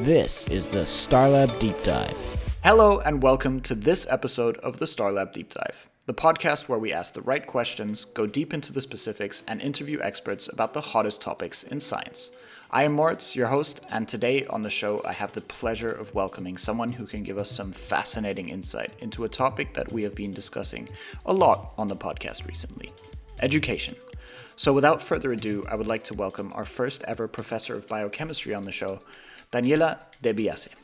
This is the Starlab Deep Dive. Hello and welcome to this episode of the Starlab Deep Dive, the podcast where we ask the right questions, go deep into the specifics, and interview experts about the hottest topics in science. I am Moritz, your host, and today on the show I have the pleasure of welcoming someone who can give us some fascinating insight into a topic that we have been discussing a lot on the podcast recently: education. So without further ado, I would like to welcome our first ever professor of biochemistry on the show, Daniela De Biase.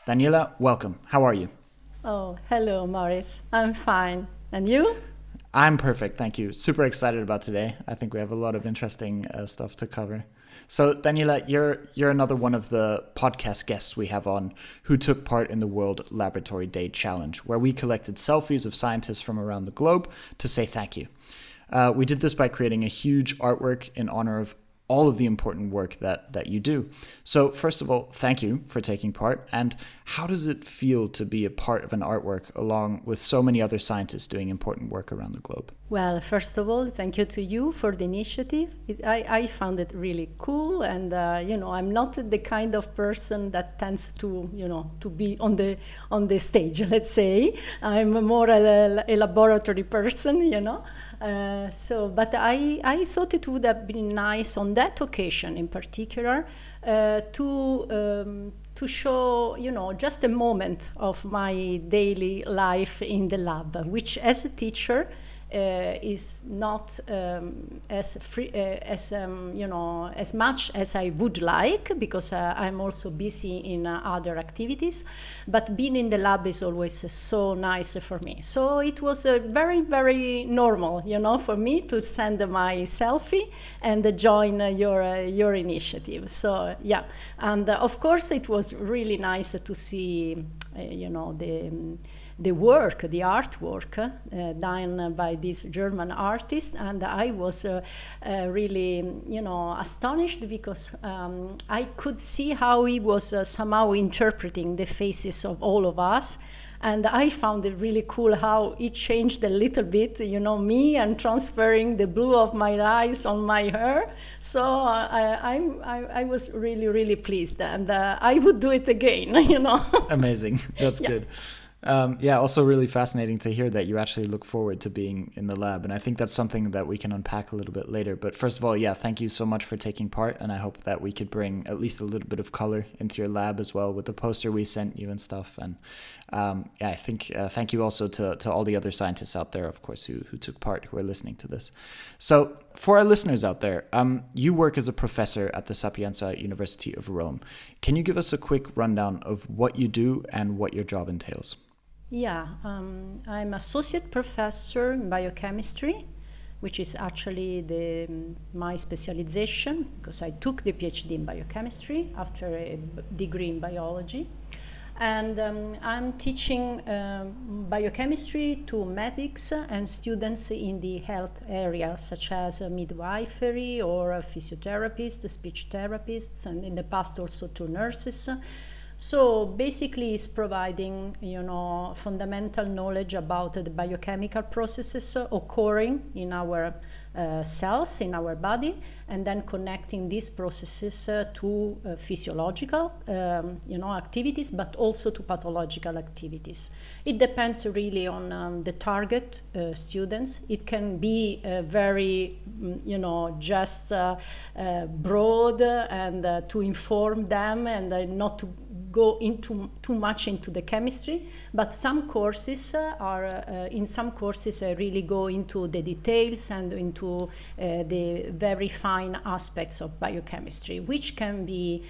Daniela, welcome. How are you? Oh, hello, Maurice. I'm fine. And you? I'm perfect, thank you. Super excited about today. I think we have a lot of interesting stuff to cover. So, Daniela, you're another one of the podcast guests we have on who took part in the World Laboratory Day Challenge, where we collected selfies of scientists from around the globe to say thank you. We did this by creating a huge artwork in honor of all of the important work that you do. So first of all, thank you for taking part. And how does it feel to be a part of an artwork along with so many other scientists doing important work around the globe? Well, first of all, thank you to you for the initiative. I found it really cool. And, I'm not the kind of person that tends to be on the stage, let's say. I'm more a laboratory person, But I thought it would have been nice on that occasion in particular to show, just a moment of my daily life in the lab, which as a teacher is not as free as much as I would like, because I'm also busy in other activities, but being in the lab is always so nice for me. So it was very, very normal, for me to send my selfie and join your initiative. So yeah, and of course it was really nice to see the artwork done by this German artist, and I was really, astonished because I could see how he was somehow interpreting the faces of all of us, and I found it really cool how it changed a little bit, me, and transferring the blue of my eyes on my hair. So I was really, really pleased, and I would do it again, Amazing. That's yeah. good. Also really fascinating to hear that you actually look forward to being in the lab. And I think that's something that we can unpack a little bit later. But first of all, thank you so much for taking part. And I hope that we could bring at least a little bit of color into your lab as well with the poster we sent you and stuff. And I think thank you also to all the other scientists out there, of course, who took part, who are listening to this. So for our listeners out there, you work as a professor at the Sapienza University of Rome. Can you give us a quick rundown of what you do and what your job entails? Yeah, I'm associate professor in biochemistry, which is actually my specialization, because I took the PhD in biochemistry after a degree in biology. And I'm teaching biochemistry to medics and students in the health area, such as midwifery or physiotherapists, speech therapists, and in the past also to nurses. So basically it's providing, fundamental knowledge about the biochemical processes occurring in our cells, in our body, and then connecting these processes to physiological, activities, but also to pathological activities. It depends really on the target students. It can be very, just broad and to inform them and not to go into too much into the chemistry, but some courses really go into the details and into the very fine aspects of biochemistry, which can be,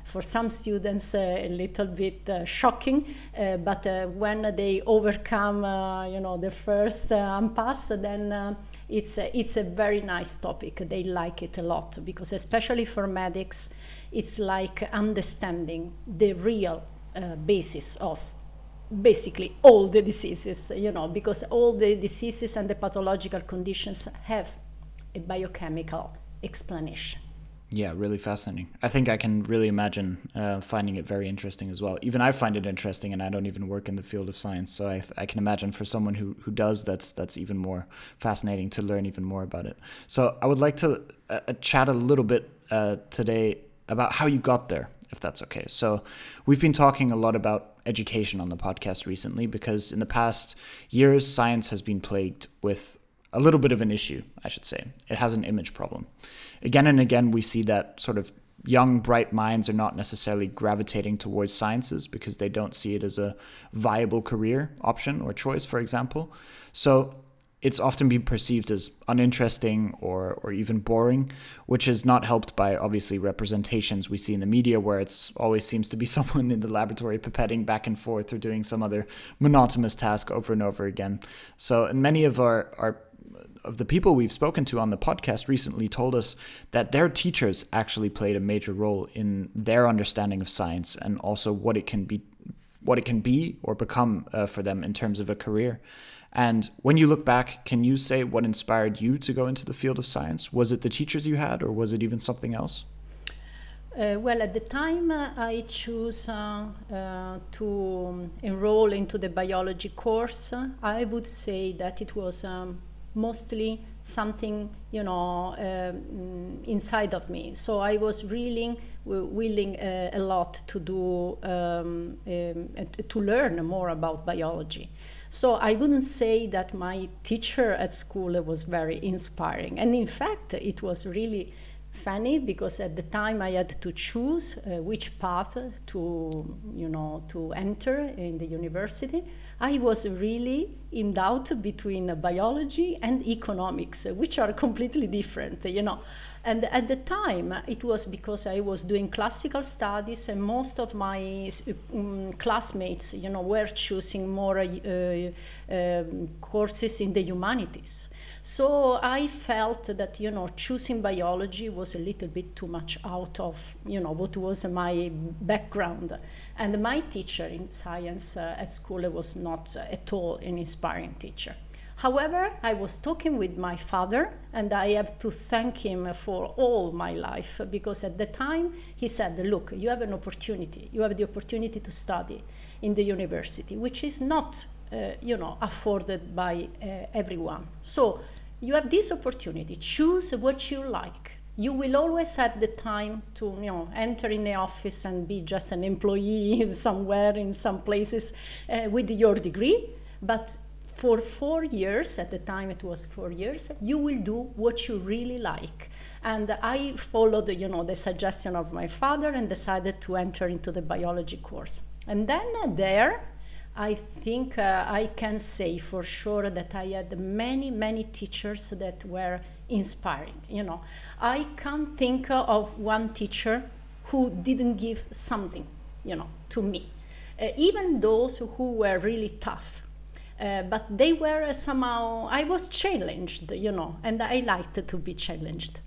for some students a little bit shocking, but when they overcome, the first impasse, then it's a very nice topic. They like it a lot, because especially for medics, it's like understanding the real basis of basically all the diseases, because all the diseases and the pathological conditions have a biochemical explanation. Yeah, really fascinating. I think I can really imagine finding it very interesting as well. Even I find it interesting, and I don't even work in the field of science. So I can imagine for someone who does, that's even more fascinating to learn even more about it. So I would like to chat a little bit today about how you got there, if that's okay. So we've been talking a lot about education on the podcast recently because in the past years, science has been plagued with a little bit of an issue, I should say. It has an image problem. Again and again, we see that sort of young, bright minds are not necessarily gravitating towards sciences because they don't see it as a viable career option or choice, for example. So it's often been perceived as uninteresting or even boring, which is not helped by obviously representations we see in the media where it's always seems to be someone in the laboratory pipetting back and forth or doing some other monotonous task over and over again. So, and many of of the people we've spoken to on the podcast recently told us that their teachers actually played a major role in their understanding of science and also what it can be or become for them in terms of a career. And when you look back, can you say what inspired you to go into the field of science? Was it the teachers you had, or was it even something else? Well, at the time I chose to enroll into the biology course, I would say that it was mostly something, inside of me. So I was really willing a lot to do, to learn more about biology. So I wouldn't say that my teacher at school was very inspiring. And in fact, it was really funny because at the time I had to choose which path to enter in the university. I was really in doubt between biology and economics, which are completely different, And at the time, it was because I was doing classical studies, and most of my classmates, were choosing more courses in the humanities. So I felt that, choosing biology was a little bit too much out of, what was my background. And my teacher in science at school was not at all an inspiring teacher. However, I was talking with my father, and I have to thank him for all my life, because at the time he said, look, you have an opportunity. You have the opportunity to study in the university, which is not afforded by everyone. So you have this opportunity. Choose what you like. You will always have the time to enter in the office and be just an employee somewhere in some places with your degree. But for 4 years, at the time it was 4 years, you will do what you really like. And I followed the suggestion of my father and decided to enter into the biology course. And then there, I think I can say for sure that I had many, many teachers that were inspiring. I can't think of one teacher who didn't give something, to me. Even those who were really tough. But they were somehow, I was challenged, and I liked to be challenged.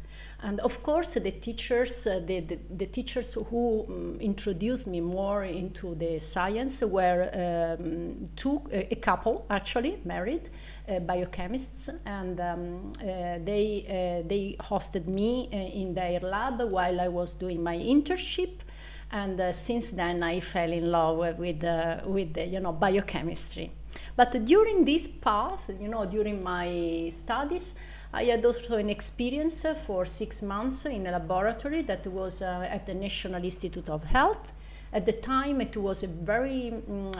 And of course, the teachers, the teachers who introduced me more into the science were a couple, actually, married, biochemists, and they hosted me in their lab while I was doing my internship. And since then, I fell in love with biochemistry. But during this path, during my studies, I had also an experience for 6 months in a laboratory that was at the National Institute of Health. At the time, it was a very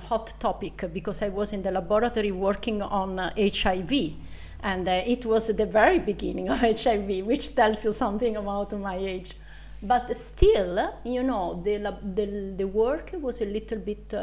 hot topic because I was in the laboratory working on HIV. And it was the very beginning of HIV, which tells you something about my age. But still, the work was a little bit,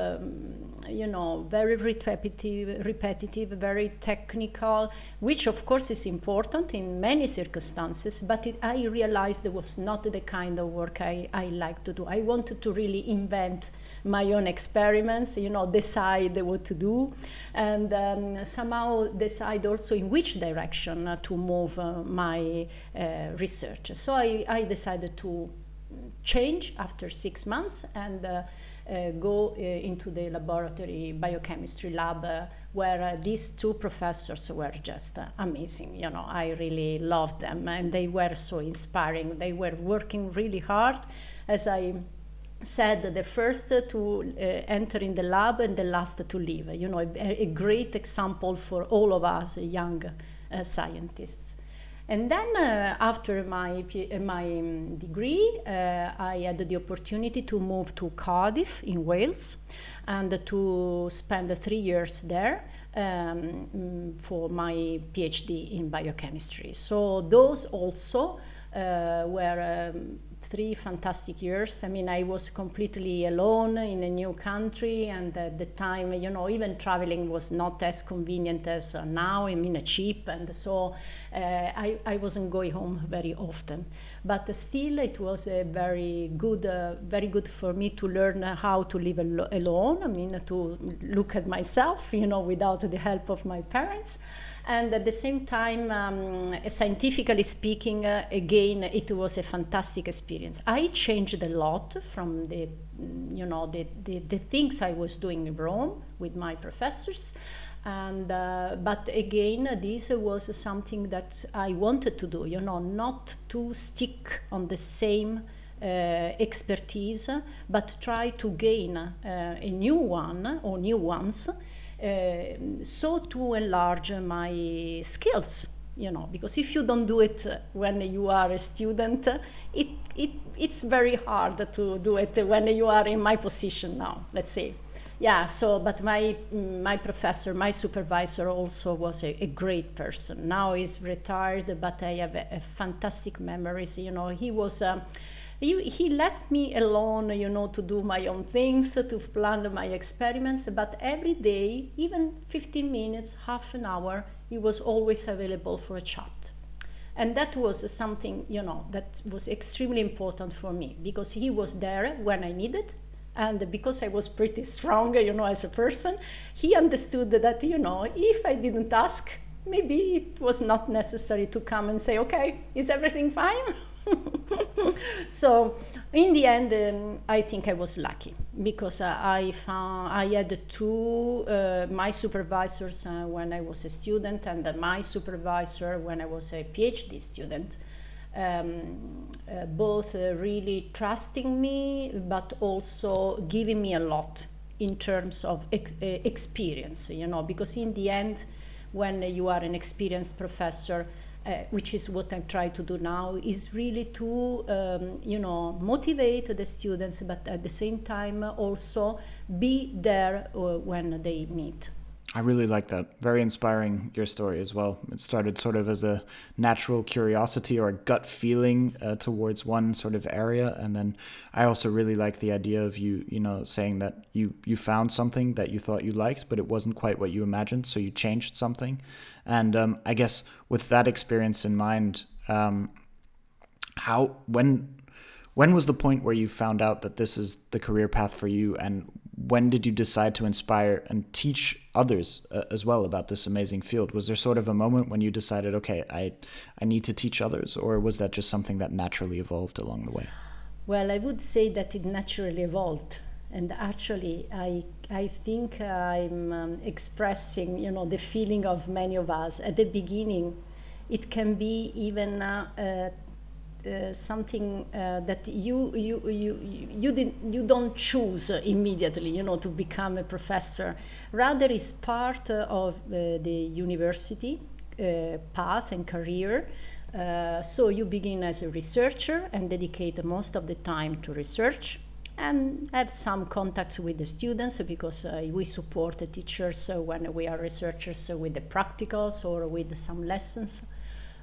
very repetitive, very technical, which of course is important in many circumstances, but I realized it was not the kind of work I like to do. I wanted to really invent my own experiments, decide what to do, and somehow decide also in which direction to move my research. So I decided to change after 6 months and go into the laboratory biochemistry lab where these two professors were just amazing. You know, I really loved them, and they were so inspiring. They were working really hard. As I said, the first to enter in the lab and the last to leave. You know, a great example for all of us young scientists. And then after my degree, I had the opportunity to move to Cardiff in Wales and to spend 3 years there for my PhD in biochemistry. So those also were 3 fantastic years. I mean, I was completely alone in a new country, and at the time, you know, even traveling was not as convenient as now. I mean, cheap, and so I wasn't going home very often. But still, it was a very good for me to learn how to live alone. I mean, to look at myself, you know, without the help of my parents. And at the same time, scientifically speaking, again, it was a fantastic experience. I changed a lot from the things I was doing in Rome with my professors. And but again, this was something that I wanted to do, you know, not to stick on the same expertise, but try to gain a new one or new ones. So to enlarge my skills, you know, because if you don't do it when you are a student, it's very hard to do it when you are in my position now, let's say. Yeah, so, but my professor, my supervisor also was a great person. Now he's retired, but I have a fantastic memories, you know. He was... He let me alone, you know, to do my own things, to plan my experiments, but every day, even 15 minutes, half an hour, he was always available for a chat. And that was something, you know, that was extremely important for me, because he was there when I needed, and because I was pretty strong, you know, as a person, he understood that, you know, if I didn't ask, maybe it was not necessary to come and say, okay, is everything fine? So in the end, I think I was lucky, because I had two my supervisors when I was a student, and my supervisor when I was a PhD student, both really trusting me, but also giving me a lot in terms of experience, you know, because in the end, when you are an experienced professor, which is what I try to do now, is really to, you know, motivate the students, but at the same time also be there when they meet. I really like that. Very inspiring, your story as well. It started sort of as a natural curiosity or a gut feeling towards one sort of area. And then I also really like the idea of you know, saying that you found something that you thought you liked, but it wasn't quite what you imagined. So you changed something. And I guess with that experience in mind, when was the point where you found out that this is the career path for you, and when did you decide to inspire and teach others as well about this amazing field? Was there sort of a moment when you decided, okay, I need to teach others, or was that just something that naturally evolved along the way? Well, I would say that it naturally evolved. And actually, I think I'm expressing, you know, the feeling of many of us. At the beginning, it can be even something that you don't choose immediately, you know, to become a professor. Rather, it's part of the university path and career. So you begin as a researcher and dedicate most of the time to research, and have some contacts with the students, because we support the teachers when we are researchers with the practicals or with some lessons.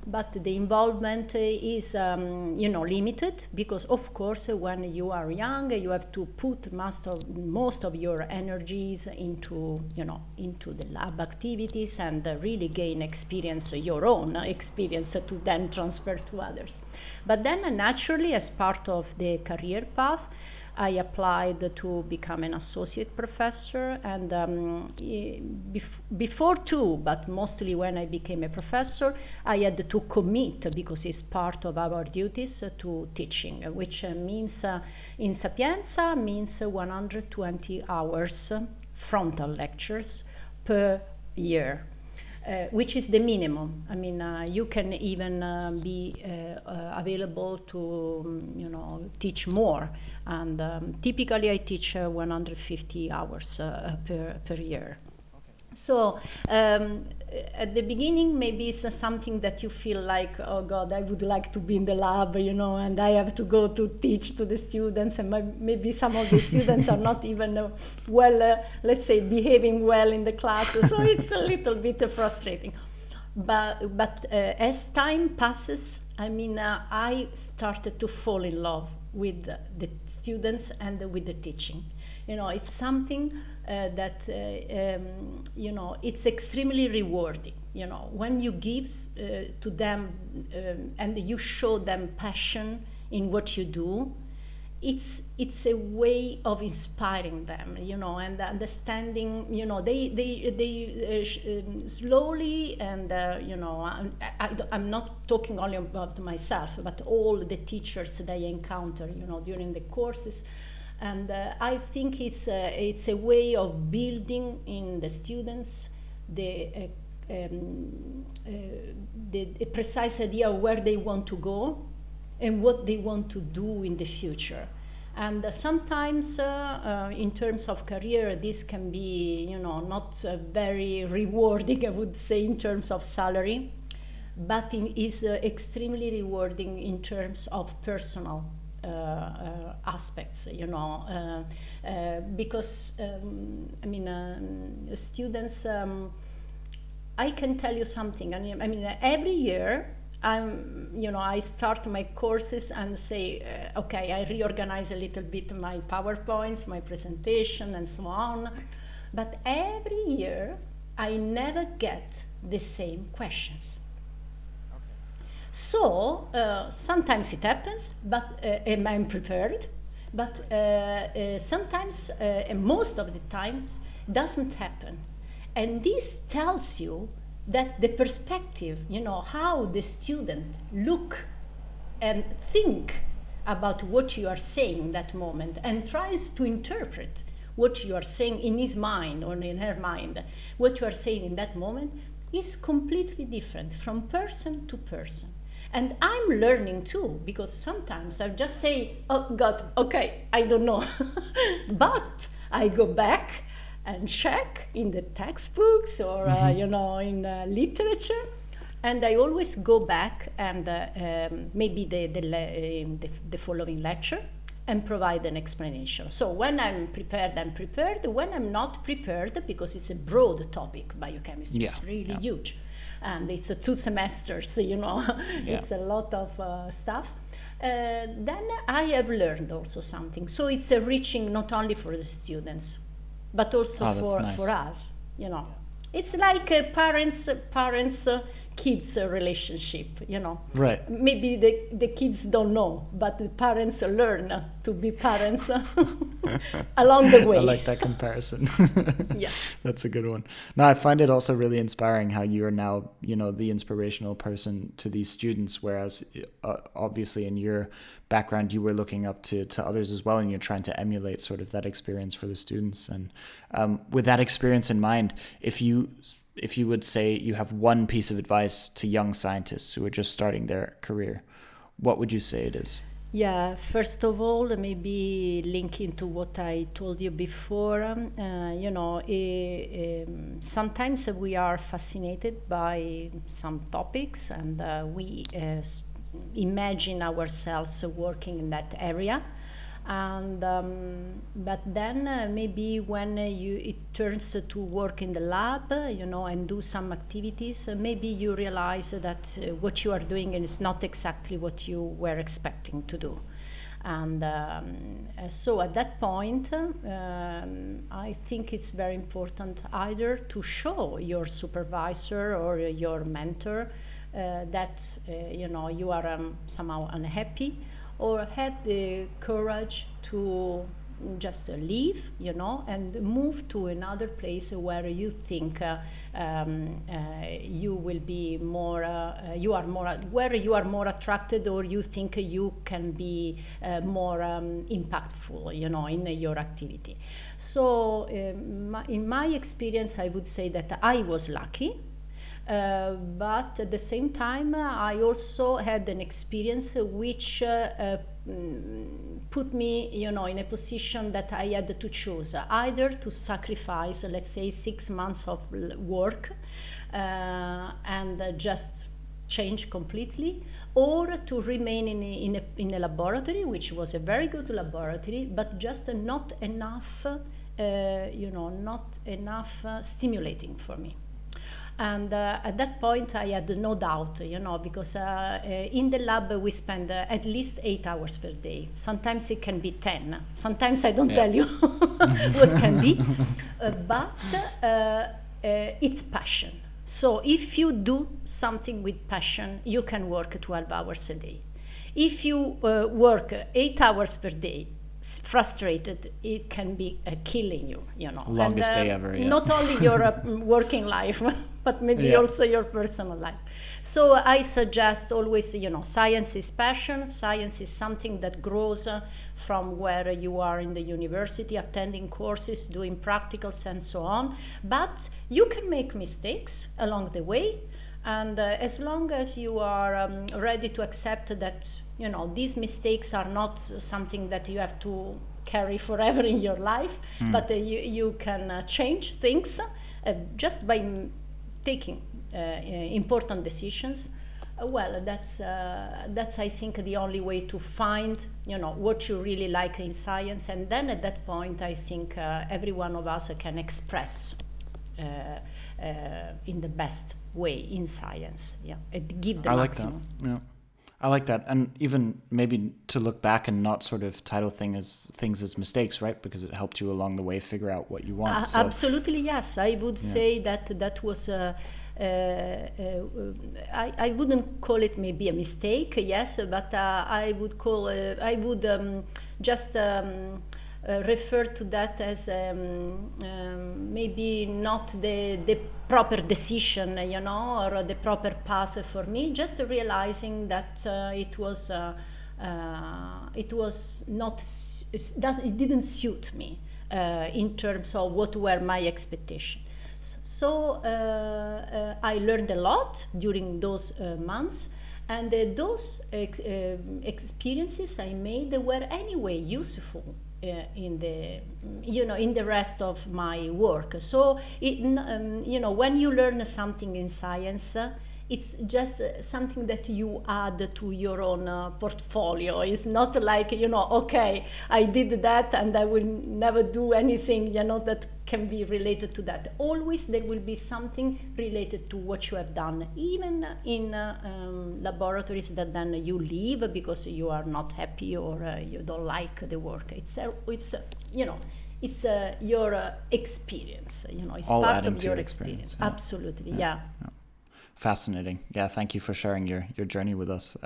But the involvement is, you know, limited, because of course when you are young, you have to put most of your energies into, you know, into the lab activities, and really gain experience, your own experience, to then transfer to others. But then naturally, as part of the career path, I applied to become an associate professor, and before too, but mostly when I became a professor, I had to commit, because it's part of our duties, to teaching, which means in Sapienza means 120 hours frontal lectures per year. Which is the minimum. I mean, you can even be available to, teach more. And typically, I teach 150 hours per year. So at the beginning, maybe it's something that you feel like, oh God, I would like to be in the lab, and I have to go to teach to the students, and maybe some of the students are not even let's say, behaving well in the class. So it's a little bit frustrating. But as time passes, I mean, I started to fall in love with the students and with the teaching. It's something that, it's extremely rewarding. When you give to them and you show them passion in what you do, it's a way of inspiring them, and understanding, they slowly, and, I'm not talking only about myself, but all the teachers that I encounter, during the courses. And I think it's a way of building in the students the precise idea of where they want to go and what they want to do in the future. And sometimes, in terms of career, this can be, not very rewarding, I would say, in terms of salary, but it is extremely rewarding in terms of personal aspects, because students, I can tell you something. I mean, every year I start my courses and say, okay, I reorganize a little bit my PowerPoints, my presentation, and so on. But every year, I never get the same questions. So sometimes it happens, but I'm prepared. But sometimes, and most of the times, doesn't happen. And this tells you that the perspective, how the student look and think about what you are saying in that moment, and tries to interpret what you are saying in his mind or in her mind, what you are saying in that moment, is completely different from person to person. And I'm learning too, because sometimes I just say, oh God, okay, I don't know. But I go back and check in the textbooks or, in literature. And I always go back and maybe the following lecture and provide an explanation. So when I'm prepared, I'm prepared. When I'm not prepared, because it's a broad topic, biochemistry is really huge. And it's 2 semesters, it's a lot of stuff. Then I have learned also something. So it's enriching not only for the students, but also for us, It's like a parents kids relationship, Right. Maybe the kids don't know, but the parents learn to be parents along the way. I like that comparison. Yeah. That's a good one. Now, I find it also really inspiring how you are now, the inspirational person to these students, whereas obviously in your background, you were looking up to others as well, and you're trying to emulate sort of that experience for the students. And with that experience in mind, if you would say you have one piece of advice to young scientists who are just starting their career, what would you say it is? Yeah, first of all, maybe linking to what I told you before, sometimes we are fascinated by some topics, and we imagine ourselves working in that area. And but then maybe when it turns to work in the lab, and do some activities, maybe you realize that what you are doing is not exactly what you were expecting to do. And so at that point, I think it's very important either to show your supervisor or your mentor that you are somehow unhappy, or had the courage to just leave, and move to another place where you think you will be more, where you are more attracted, or you think you can be more impactful, in your activity. So in my experience, I would say that I was lucky. But at the same time, I also had an experience which put me, in a position that I had to choose either to sacrifice, let's say, 6 months of work and just change completely, or to remain in a laboratory, which was a very good laboratory, but just not enough, stimulating for me. And at that point, I had no doubt, because in the lab we spend at least 8 hours per day. Sometimes it can be 10. Sometimes I don't tell you what can be, but it's passion. So if you do something with passion, you can work 12 hours a day. If you work 8 hours per day, frustrated, it can be killing you, Longest day ever. Yeah. Not only your working life, but maybe also your personal life. So I suggest always, science is passion. Science is something that grows from where you are in the university, attending courses, doing practicals, and so on. But you can make mistakes along the way, and as long as you are ready to accept that, these mistakes are not something that you have to carry forever in your life, but you can change things just by taking important decisions. Well, that's I think the only way to find, what you really like in science, and then at that point, I think every one of us can express in the best way in science, and give the maximum. That. Yeah. I like that, and even maybe to look back and not sort of title things as mistakes, right? Because it helped you along the way figure out what you want. So, absolutely, yes. I would say that was I wouldn't call it maybe a mistake, yes, but I would call just refer to that as maybe not the proper decision, or the proper path for me. Just realizing that it was not, it didn't suit me in terms of what were my expectations. So I learned a lot during those months, and those experiences I made were anyway useful in the rest of my work. So when you learn something in science, it's just something that you add to your own portfolio. It's not like, okay, I did that and I will never do anything, that can be related to that. Always there will be something related to what you have done, even in laboratories that then you leave because you are not happy or you don't like the work. It's your experience, it's all part adding of to your experience. Yeah. Absolutely, yeah. Fascinating. Yeah, thank you for sharing your journey with us.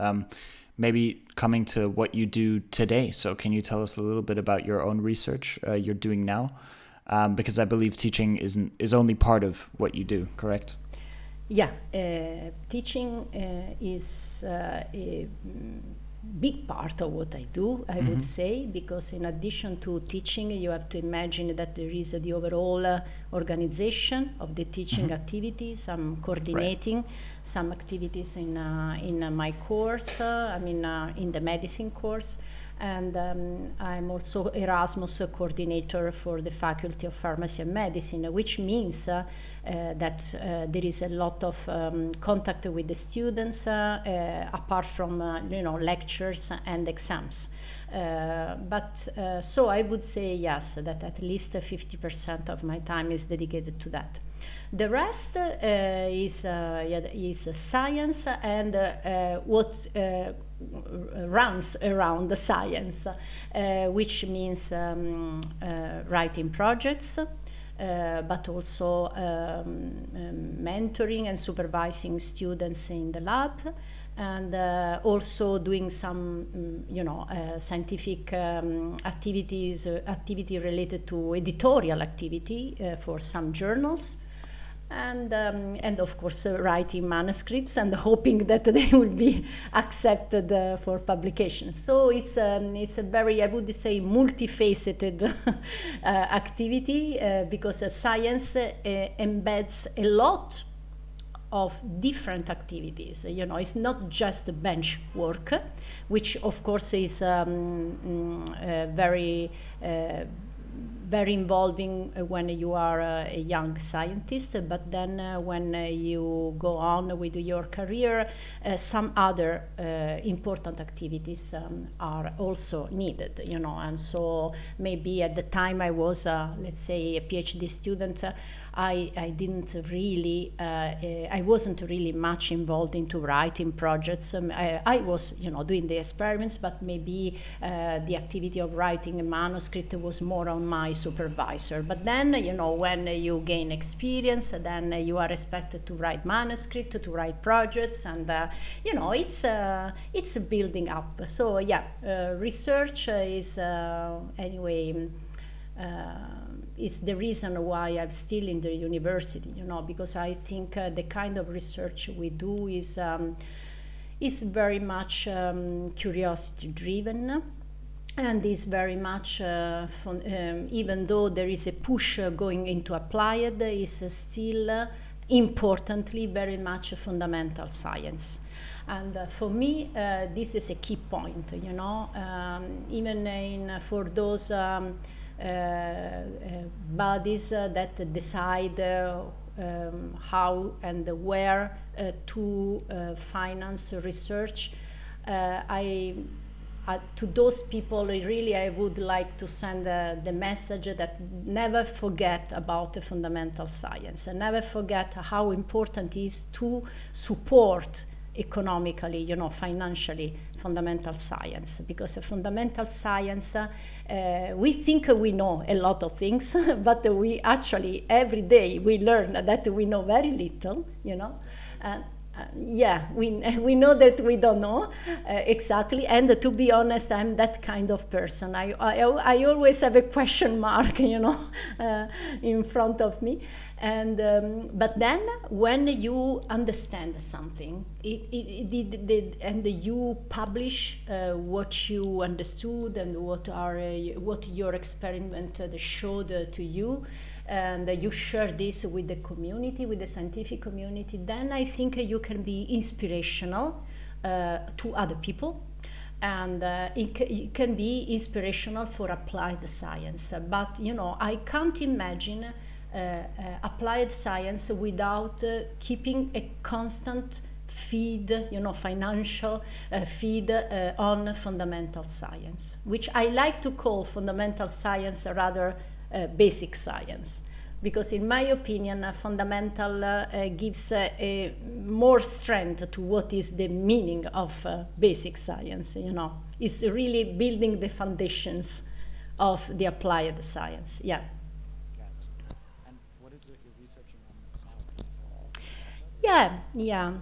Maybe coming to what you do today. So can you tell us a little bit about your own research you're doing now? Because I believe teaching is only part of what you do, correct? Yeah, teaching is a big part of what I do, I would say, because in addition to teaching, you have to imagine that there is the overall organization of the teaching activities. I'm coordinating some activities in my course, in the medicine course, and I'm also Erasmus coordinator for the Faculty of Pharmacy and Medicine, which means that there is a lot of contact with the students apart from lectures and exams. So I would say yes, that at least 50% of my time is dedicated to that. The rest is science and what runs around the science, which means writing projects, but also mentoring and supervising students in the lab, and also doing some, scientific activity related to editorial activity for some journals. And of course writing manuscripts and hoping that they will be accepted for publication. So it's a very, I would say, multifaceted activity, because science embeds a lot of different activities. It's not just bench work, which of course is very involving when you are a young scientist, but then when you go on with your career, some other important activities are also needed, and so maybe at the time I was, let's say, a PhD student, I didn't really, I wasn't really much involved into writing projects. I was, doing the experiments, but maybe the activity of writing a manuscript was more on my supervisor. But then, when you gain experience, then you are expected to write manuscript, to write projects, and it's a building up. So yeah, research is anyway. Is the reason why I'm still in the university, because I think the kind of research we do is very much curiosity driven, and is very much, even though there is a push going into applied, is still importantly very much fundamental science. And for me, this is a key point, even for those bodies that decide how and where to finance research. To those people, really, I would like to send the message that never forget about the fundamental science, and never forget how important it is to support economically, financially, fundamental science, because fundamental science, we think we know a lot of things, but we actually every day we learn that we know very little, we know that we don't know exactly, and to be honest, I'm that kind of person. I always have a question mark, in front of me. And but then when you understand something, and you publish what you understood and what your experiment showed to you, and you share this with the community, with the scientific community, then I think you can be inspirational to other people. And it can be inspirational for applied science. But I can't imagine applied science without keeping a constant feed, financial feed on fundamental science, which I like to call fundamental science rather basic science, because in my opinion, fundamental gives more strength to what is the meaning of basic science. It's really building the foundations of the applied science. Yeah. And what is it you're researching on now?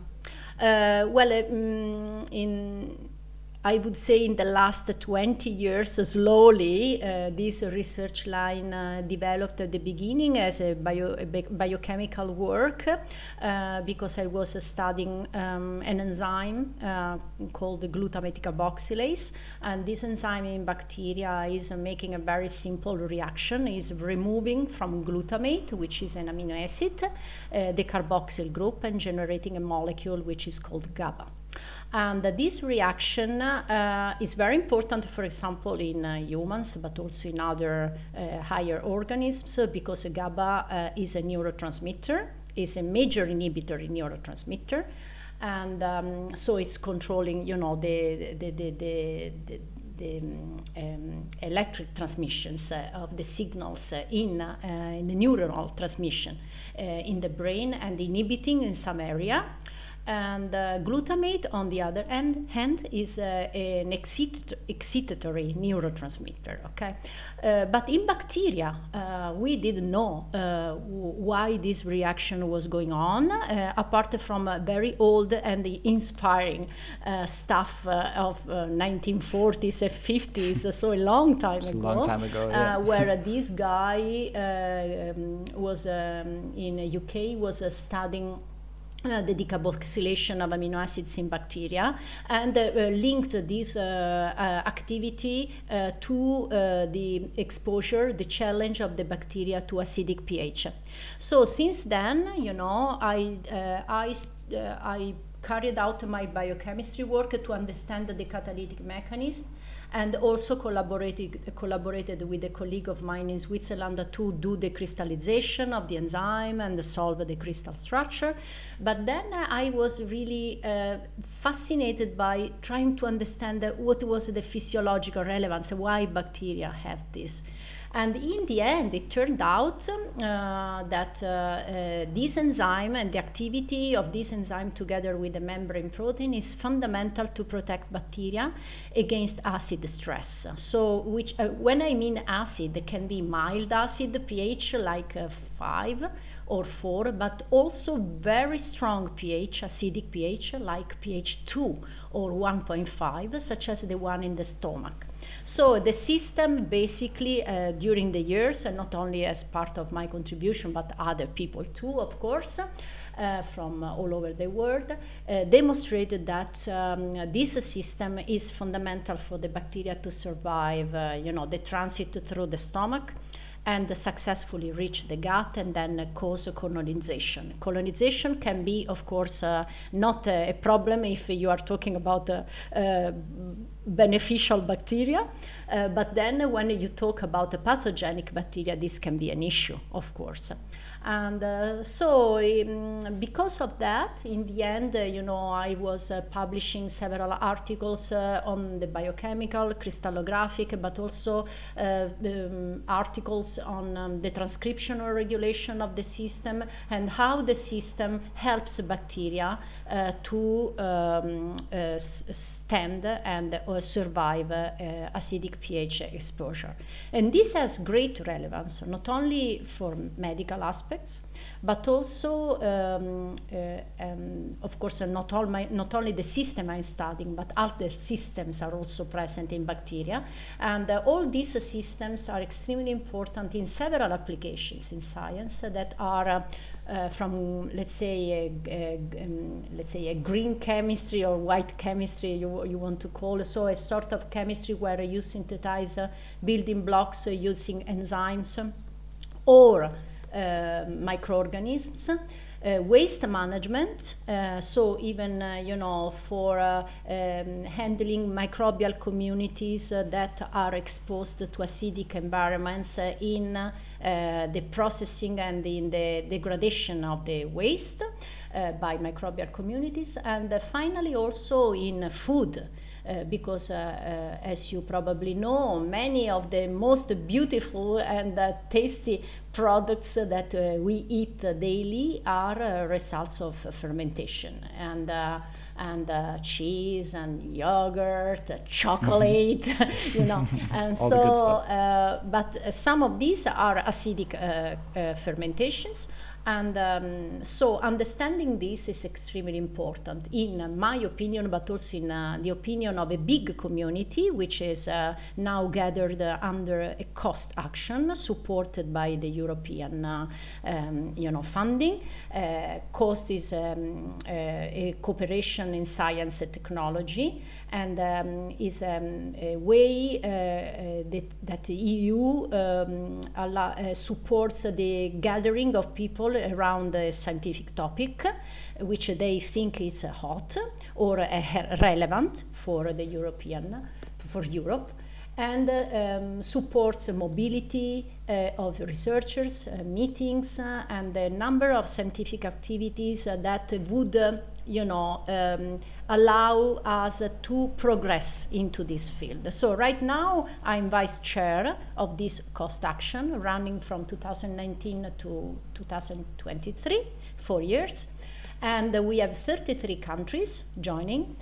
I would say in the last 20 years, slowly, this research line developed at the beginning as a biochemical work, because I was studying an enzyme called the glutamatic carboxylase. And this enzyme in bacteria is making a very simple reaction, is removing from glutamate, which is an amino acid, the carboxyl group, and generating a molecule which is called GABA. And this reaction is very important, for example, in humans, but also in other higher organisms, because GABA is a neurotransmitter, is a major inhibitor in neurotransmitter, and so it's controlling, the electric transmissions of the signals in the neuronal transmission in the brain, and inhibiting in some area. And glutamate, on the other hand, is an excitatory neurotransmitter. Okay, but in bacteria, we didn't know why this reaction was going on, apart from very old and inspiring stuff of 1940s and 50s, so a long time ago. A long time ago, yeah. Where this guy was in UK, was studying the decarboxylation of amino acids in bacteria, and linked this activity to the exposure, the challenge of the bacteria to acidic pH. So since then, I carried out my biochemistry work to understand the catalytic mechanism, and also collaborated with a colleague of mine in Switzerland to do the crystallization of the enzyme and solve the crystal structure. But then I was really fascinated by trying to understand what was the physiological relevance, why bacteria have this. And in the end, it turned out that this enzyme and the activity of this enzyme together with the membrane protein is fundamental to protect bacteria against acid stress. So, when I mean acid, it can be mild acid pH like 5 or 4, but also very strong pH, acidic pH like pH 2 or 1.5, such as the one in the stomach. So the system basically during the years, and not only as part of my contribution, but other people too, of course, from all over the world, demonstrated that this system is fundamental for the bacteria to survive, the transit through the stomach, and successfully reach the gut and then cause colonization. Colonization can be, of course, not a problem if you are talking about beneficial bacteria, but then when you talk about the pathogenic bacteria, this can be an issue, of course. And because of that, in the end, I was publishing several articles on the biochemical, crystallographic, but also articles on the transcriptional regulation of the system and how the system helps bacteria to stand and survive acidic pH exposure. And this has great relevance, not only for medical aspects, but also, of course, not only the system I'm studying, but other systems are also present in bacteria. And all these systems are extremely important in several applications in science that are from, let's say, a green chemistry or white chemistry, you want to call it. So a sort of chemistry where you synthesize building blocks using enzymes or microorganisms, waste management, so even for handling microbial communities that are exposed to acidic environments in the processing and in the degradation of the waste by microbial communities, and finally also in food. Because as you probably know, many of the most beautiful and tasty products that we eat daily are results of fermentation, and cheese and yogurt, chocolate, and all the good stuff. But some of these are acidic fermentations. And so understanding this is extremely important, in my opinion, but also in the opinion of a big community, which is now gathered under a cost action supported by the European, funding. COST is a cooperation in science and technology, and is a way that the EU supports the gathering of people around a scientific topic, which they think is hot or relevant for the for Europe, and supports mobility of researchers, meetings, and a number of scientific activities that would allow us to progress into this field. So right now I'm vice chair of this cost action running from 2019 to 2023, 4 years. And we have 33 countries joining,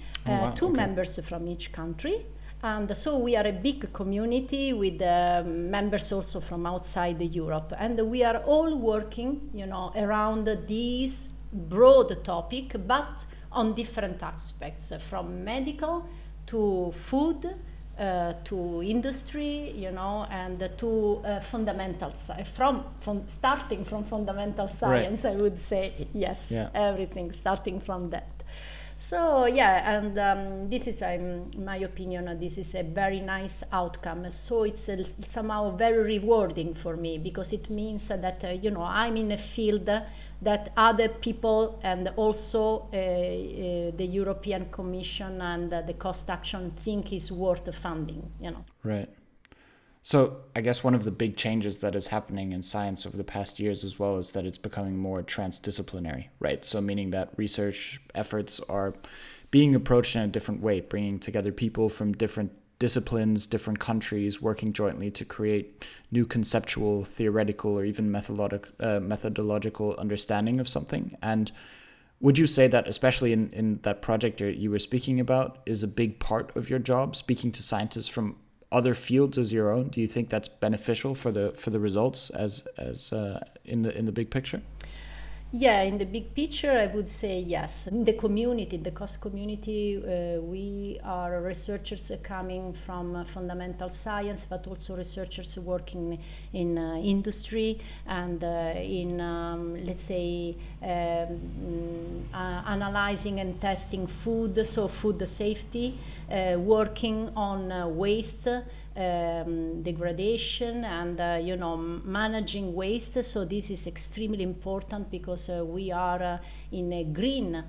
two members from each country. And so we are a big community with members also from outside Europe. And we are all working, around this broad topic, but on different aspects, from medical to food, to industry, and to fundamental starting from fundamental science, right. I would say, yes, everything starting from that. So and this is, in my opinion, this is a very nice outcome. So it's somehow very rewarding for me, because it means that I'm in a field that other people and also the European Commission and the Cost Action think is worth funding. Right. So I guess one of the big changes that is happening in science over the past years as well is that it's becoming more transdisciplinary, right? So meaning that research efforts are being approached in a different way, bringing together people from different disciplines, different countries, working jointly to create new conceptual, theoretical, or even methodological understanding of something. And would you say that, especially in that project you were speaking about, is a big part of your job, speaking to scientists from other fields as your own? Do you think that's beneficial for the results as in the big picture? Yeah, in the big picture, I would say yes. In the community, the cost community, we are researchers coming from fundamental science, but also researchers working in industry and in, let's say, analyzing and testing food, so food safety, working on waste, degradation and managing waste. So this is extremely important because we are in a green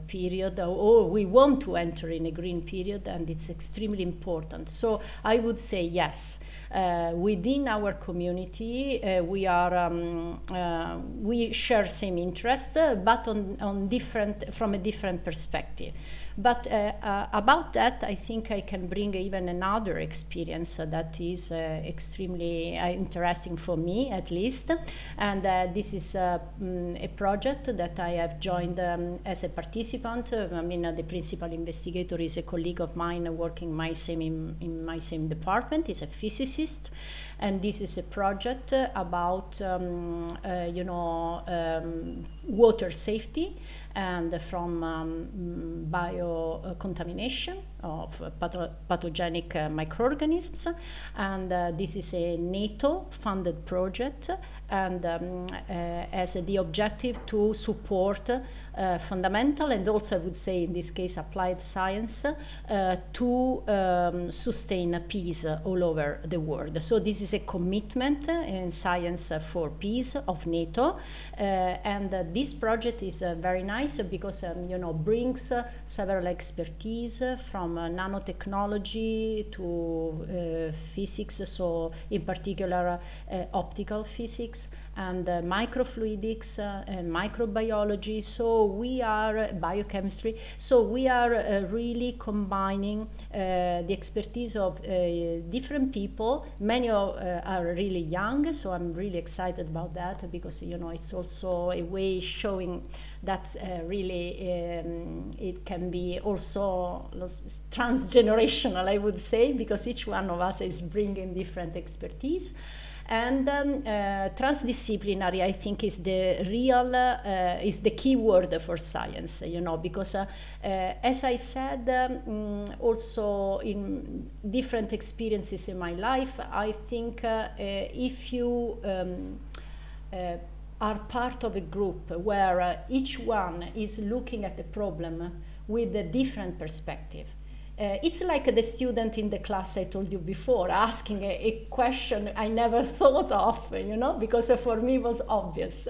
period, or we want to enter in a green period, and it's extremely important. So I would say yes, within our community we are we share same interest, but on different, from a different perspective. But about that, I think I can bring even another experience that is extremely interesting for me, at least. And this is a project that I have joined as a participant. I mean, the principal investigator is a colleague of mine working in my same department. He's a physicist. And this is a project about, water safety and from biocontamination of pathogenic microorganisms. And this is a NATO-funded project, and has the objective to support fundamental and also, I would say in this case, applied science to sustain peace all over the world. So this is a commitment in science for peace of NATO, and this project is very nice because brings several expertise from nanotechnology to physics, so in particular optical physics and microfluidics and microbiology. So we are biochemistry. So we are really combining the expertise of different people. Many are really young, so I'm really excited about that because it's also a way showing that really it can be also transgenerational, I would say, because each one of us is bringing different expertise. And transdisciplinary, I think, is the real, is the key word for science, because as I said, also in different experiences in my life, I think if you are part of a group where each one is looking at the problem with a different perspective, it's like the student in the class I told you before, asking a question I never thought of, because for me it was obvious.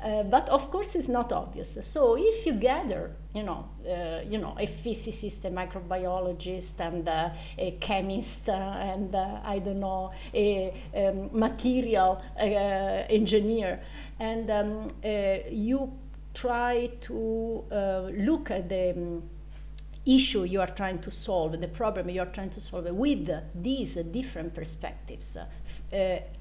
But of course it's not obvious. So if you gather, a physicist, a microbiologist, and a chemist, and I don't know, a material engineer, and you try to look at the issue you are trying to solve, the problem you are trying to solve with these different perspectives,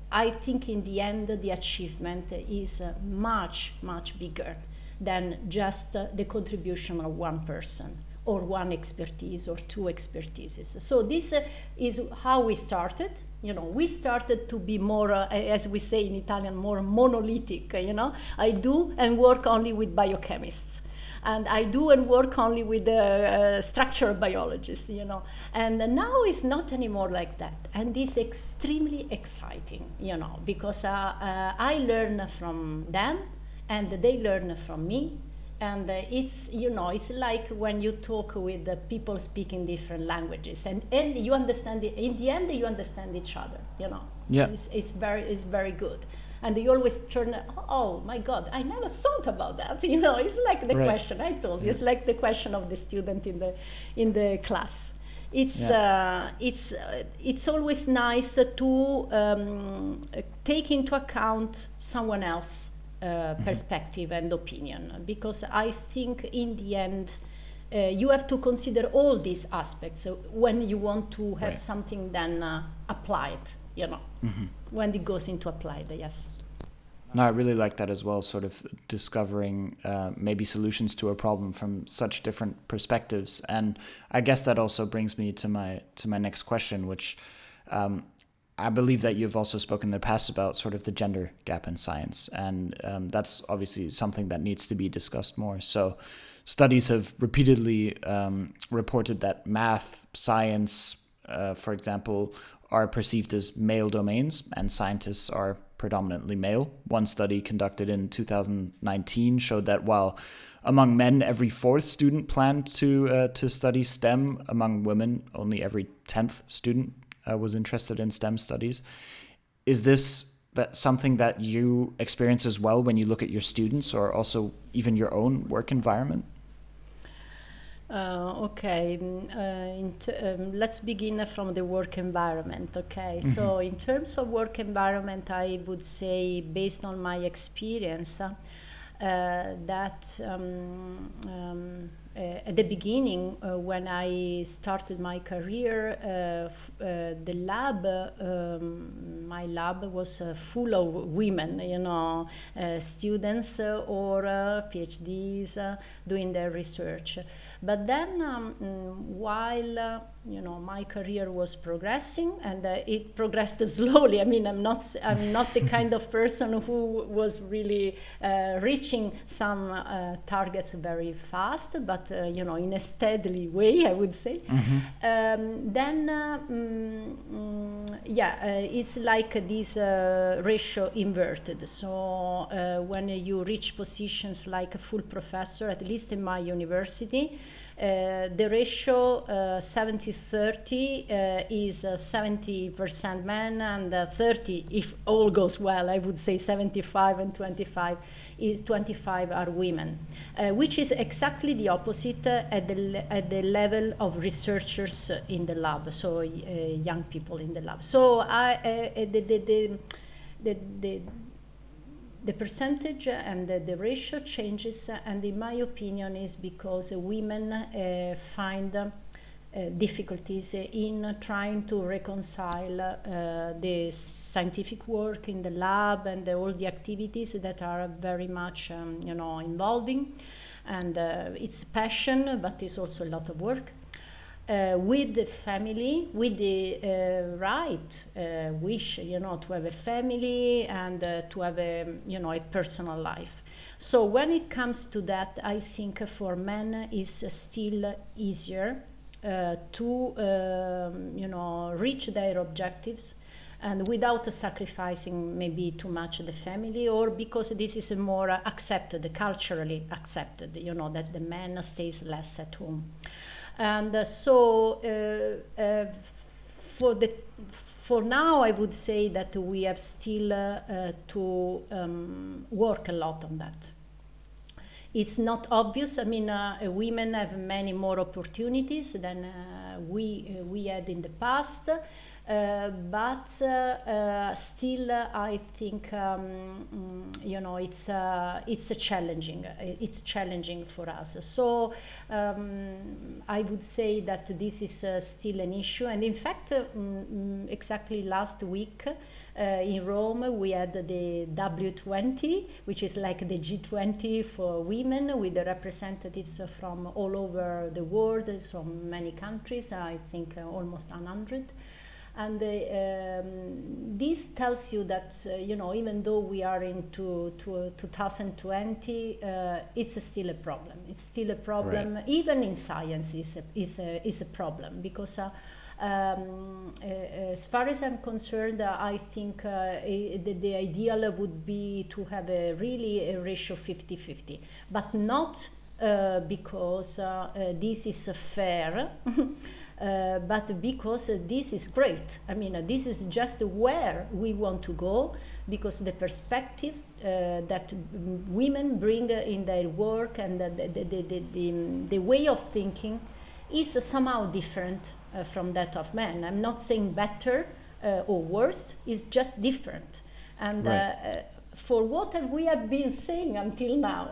I think in the end the achievement is much, much bigger than just the contribution of one person or one expertise or two expertises. So this is how we started. We started to be more, as we say in Italian, more monolithic. I do and work only with biochemists, and I do and work only with structural biologists. And now it's not anymore like that, and it's extremely exciting. Because I learn from them, and they learn from me. And it's like when you talk with the people speaking different languages, and you understand it. In the end, you understand each other. Yeah. It's very good. And you always turn. Oh my God! I never thought about that. It's like the question I told you. It's like the question of the student in the class. It's always nice to take into account someone else. Perspective and opinion, because I think in the end you have to consider all these aspects when you want to have something then applied, when it goes into applied. Yes. No, I really like that as well, sort of discovering maybe solutions to a problem from such different perspectives. And I guess that also brings me to my next question, which I believe that you've also spoken in the past about sort of the gender gap in science, and that's obviously something that needs to be discussed more. So studies have repeatedly reported that math, science, for example, are perceived as male domains, and scientists are predominantly male. One study conducted in 2019 showed that while among men, every fourth student planned to study STEM, among women, only every 10th student was interested in STEM studies. Is this something that you experience as well when you look at your students, or also even your own work environment? Okay, let's begin from the work environment. Okay, so in terms of work environment, I would say, based on my experience, that at the beginning, when I started my career, the lab, my lab was full of women, students or PhDs doing their research. But then, while my career was progressing, and it progressed slowly. I mean, I'm not the kind of person who was really reaching some targets very fast, but in a steadily way, I would say. Then, it's like this ratio inverted. So when you reach positions like a full professor, at least in my university, the ratio 70-30 is 70% men and 30, if all goes well, I would say 75 and 25 is 25 are women, which is exactly the opposite at the level of researchers in the lab, so young people in the lab. So the percentage and the ratio changes, and in my opinion is because women find difficulties in trying to reconcile the scientific work in the lab and all the activities that are very much involving, and it's passion, but it's also a lot of work. With the family, with the wish, to have a family and to have a personal life. So when it comes to that, I think for men is still easier to reach their objectives, and without sacrificing maybe too much the family, or because this is more accepted, culturally accepted, that the man stays less at home. And so for now, I would say that we have still to work a lot on that. It's not obvious. I mean, women have many more opportunities than we had in the past. But still, I think it's challenging. It's challenging for us. So I would say that this is still an issue. And in fact, exactly last week, in Rome, we had the W20, which is like the G20 for women, with the representatives from all over the world, from many countries, I think almost 100. And this tells you that, even though we are into 2020, it's still a problem. It's still a problem. Right. Even in science is a problem, because as far as I'm concerned, I think the ideal would be to have a ratio 50-50, but not because this is fair. But because this is great. I mean, this is just where we want to go, because the perspective that women bring in their work and the way of thinking is somehow different from that of men. I'm not saying better or worse, it's just different. And right. For what we have been saying until now,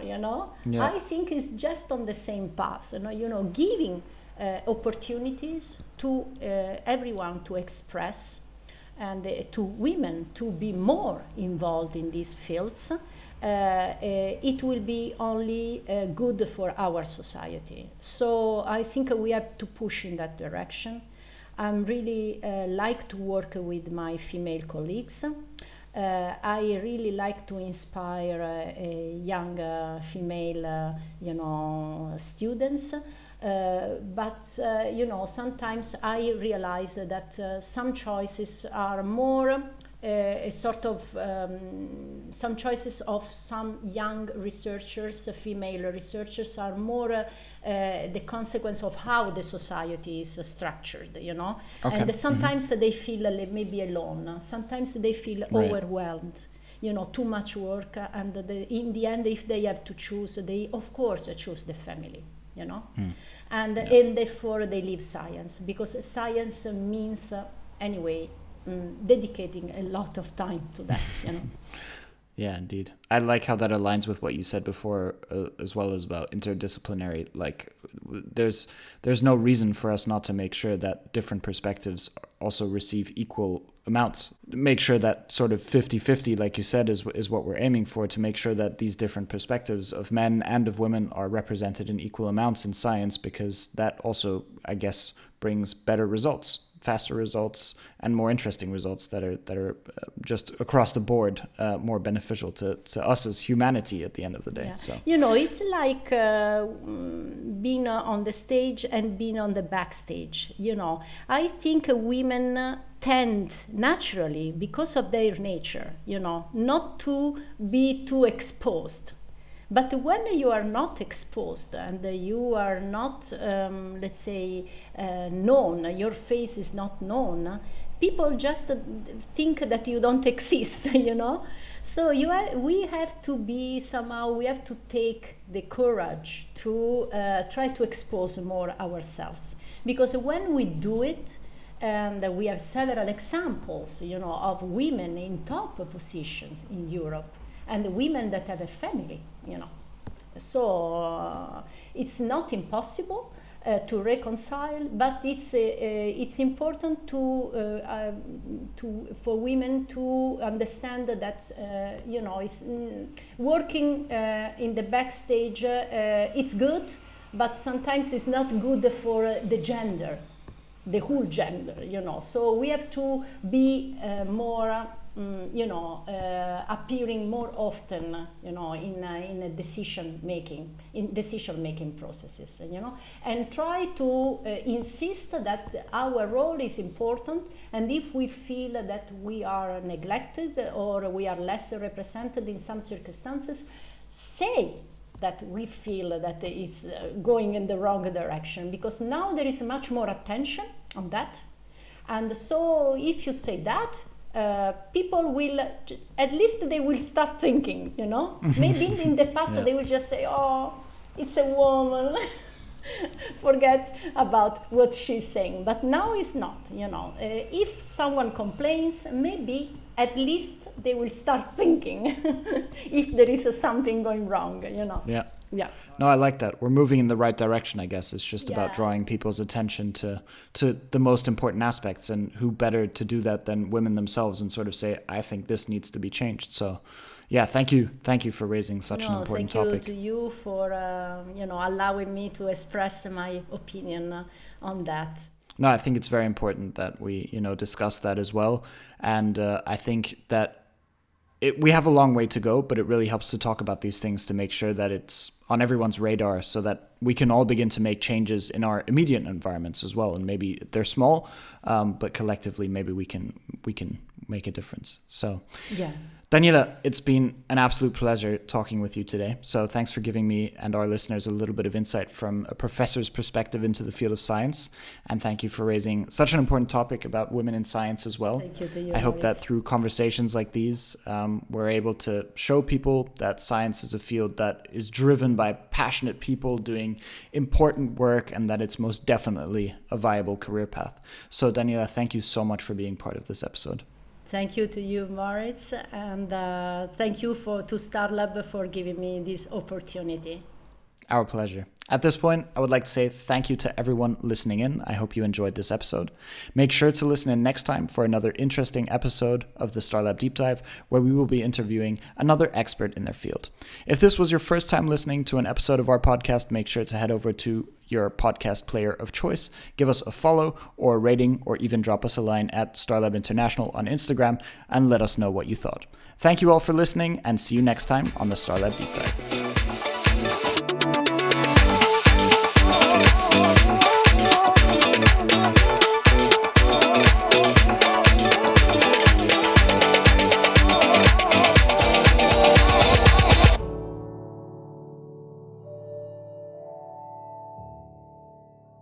yeah. I think it's just on the same path, giving opportunities to everyone to express, and to women to be more involved in these fields. It will be only good for our society. So I think we have to push in that direction. I'm really like to work with my female colleagues. I really like to inspire young female, students. But sometimes I realize that some choices are more a sort of some choices of some young researchers, female researchers, are more the consequence of how the society is structured, Okay. And sometimes they feel maybe alone. Sometimes they feel right. overwhelmed. Too much work, and in the end, if they have to choose, they of course choose the family. And therefore they leave science, because science means anyway dedicating a lot of time to that. Yeah, indeed. I like how that aligns with what you said before, as well as about interdisciplinary. Like, there's no reason for us not to make sure that different perspectives also receive equal amounts. Make sure that sort of 50-50, like you said, is what we're aiming for, to make sure that these different perspectives of men and of women are represented in equal amounts in science, because that also, I guess, brings better results, faster results, and more interesting results that are just across the board more beneficial to us as humanity at the end of the day. Yeah. So it's like being on the stage and being on the backstage. I think women tend naturally, because of their nature, not to be too exposed. But when you are not exposed and you are not, let's say, known, your face is not known, people just think that you don't exist, So we have to be somehow, we have to take the courage to try to expose more ourselves. Because when we do it, and we have several examples, of women in top positions in Europe, and the women that have a family, So it's not impossible to reconcile, but it's important for women to understand that it's working in the backstage. It's good, but sometimes it's not good for the gender, the whole gender. So we have to be more. Appearing more often, in a decision making processes, and try to insist that our role is important. And if we feel that we are neglected or we are less represented in some circumstances, say that we feel that it's going in the wrong direction, because now there is much more attention on that. And so if you say that, people will, at least they will start thinking, Maybe in the past they will just say, oh, it's a woman, forget about what she's saying. But now it's not, If someone complains, maybe at least they will start thinking if there is something going wrong, Yeah. Yeah. No, I like that. We're moving in the right direction, I guess. It's just about drawing people's attention to the most important aspects, and who better to do that than women themselves, and sort of say, I think this needs to be changed. So yeah, thank you for raising such an important topic. Thank you to you for allowing me to express my opinion on that. No, I think it's very important that we discuss that as well, and I think that we have a long way to go, but it really helps to talk about these things to make sure that it's on everyone's radar, so that we can all begin to make changes in our immediate environments as well. And maybe they're small, but collectively maybe we can make a difference. So yeah. Daniela, it's been an absolute pleasure talking with you today. So thanks for giving me and our listeners a little bit of insight from a professor's perspective into the field of science. And thank you for raising such an important topic about women in science as well. Thank you to you, I hope that through conversations like these, we're able to show people that science is a field that is driven by passionate people doing important work, and that it's most definitely a viable career path. So Daniela, thank you so much for being part of this episode. Thank you to you, Moritz, and thank you to Starlab for giving me this opportunity. Our pleasure. At this point, I would like to say thank you to everyone listening in. I hope you enjoyed this episode. Make sure to listen in next time for another interesting episode of the Starlab Deep Dive, where we will be interviewing another expert in their field. If this was your first time listening to an episode of our podcast, make sure to head over to your podcast player of choice, give us a follow or a rating, or even drop us a line at Starlab International on Instagram and let us know what you thought. Thank you all for listening, and see you next time on the Starlab Deep Dive.